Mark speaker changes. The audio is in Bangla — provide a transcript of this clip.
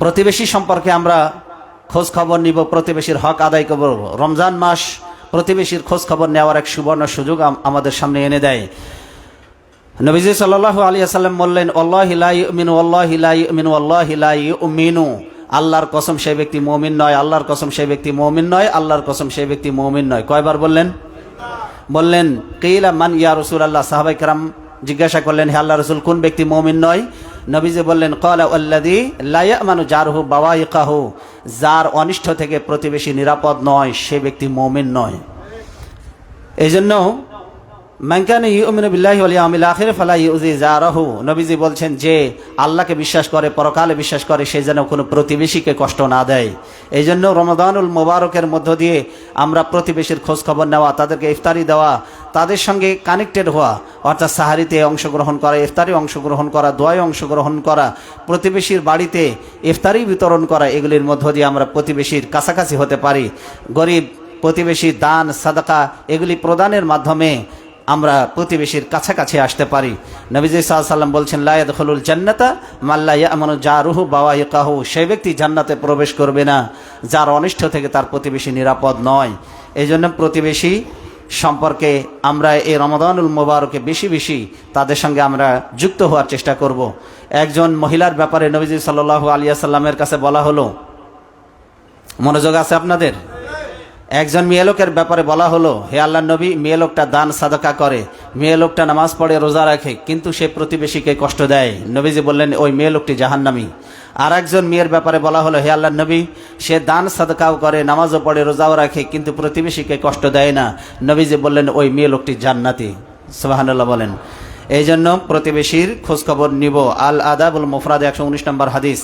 Speaker 1: প্রতিবেশী সম্পর্কে আমরা খোঁজ খবর নিব, প্রতিবেশীর হক আদায় করব। রমজান মাস প্রতিবেশীর খোঁজ খবর নেওয়ার এক সুবর্ণ সুযোগ আমাদের সামনে এনে দেয়। নবীজি সাল্লাল্লাহু আলাইহি ওয়াসাল্লাম বললেন, আল্লাহি লা ইউমিনু আল্লাহি লা ইউমিনু আল্লাহি লা ইউমিনু, আল্লাহর কসম সেই ব্যক্তি মুমিন নয়, আল্লাহর কসম সেই ব্যক্তি মুমিন নয়, আল্লাহর কসম সেই ব্যক্তি মুমিন নয়। কয়বার বললেন? বললেন কিলা মান ইয়া রাসূলুল্লাহ, সাহাবায়ে কেরাম জিজ্ঞাসা করলেন, হে আল্লাহর রাসূল, কোন ব্যক্তি মুমিন নয়? নবীজি বললেন, ক্বালা আল্লাযী লা ইয়ামানু জারহু বাওয়াইকাহু, যার অনিষ্ট থেকে প্রতিবেশী নিরাপদ নয় সে ব্যক্তি মুমিন নয়। এইজন্য মান কানা ইউমিনু বিল্লাহি ওয়াল ইয়াউমিল আখির ফালা ইউযি জারাহু, নবীজি বলছেন যে আল্লাহকে বিশ্বাস করে, পরকালে বিশ্বাস করে, সে যেন কোনো প্রতিবেশীকে কষ্ট না দেয়। এইজন্য রমাদানুল মুবারকের মধ্য দিয়ে আমরা প্রতিবেশীর খোঁজ খবর নেওয়া, তাদেরকে ইফতারি দেওয়া, তাদের সঙ্গে কানেক্টেড হওয়া, অর্থাৎ সাহারিতে অংশগ্রহণ করা, ইফতারি অংশগ্রহণ করা, দোয়ায় অংশগ্রহণ করা, প্রতিবেশীর বাড়িতে ইফতারি বিতরণ করা, এগুলির মধ্য দিয়ে আমরা প্রতিবেশীর কাছাকাছি হতে পারি। গরিব প্রতিবেশী দান সাদাকা এগুলি প্রদানের মাধ্যমে আমরা প্রতিবেশীর কাছাকাছি আসতে পারি। নবীজি সাল্লাল্লাহু আলাইহি ওয়াসাল্লাম বলছেন, লা ইয়াদখুলুল জান্নাতা মান লা ইয়ামানু জারুহু বাওয়াইকাহু, সেই ব্যক্তি জান্নাতে প্রবেশ করবে না যার অনিষ্ট থেকে তার প্রতিবেশী নিরাপদ নয়। এই জন্য প্রতিবেশী সম্পর্কে আমরা এই রমাদানুল মুবারকে বেশি বেশি তাদের সঙ্গে আমরা যুক্ত হওয়ার চেষ্টা করব। একজন মহিলার ব্যাপারে নবীজি সাল্লাল্লাহু আলাইহি ওয়াসাল্লামের কাছে বলা হলো, মনোযোগ আছে আপনাদের? একজন মেয়ে লোকের ব্যাপারে বলা হলো, হে আল্লাহর নবী, মেয়ে লোকটা দান সাদাকা করে, মেয়ে লোকটা নামাজ পড়ে, রোজা রাখে, কিন্তু সে প্রতিবেশীকে কষ্ট দেয়। নবীজি বললেন, ওই মেয়ে লোকটি জাহান্নামী। আর একজন মেয়ের ব্যাপারে বলা হলো, হে আল্লাহর নবী, সে দান সাদাকাও করে, নামাজও পড়ে, রোজাও রাখে, কিন্তু প্রতিবেশীকে কষ্ট দেয় না। নবীজি বললেন, ওই মেয়ে লোকটি জান্নাতি। সুবহানাল্লাহ বলেন। এই জন্য প্রতিবেশীর খোঁজখবর নিব। আল আদাবুল মুফরাদ 119 নম্বর হাদিস।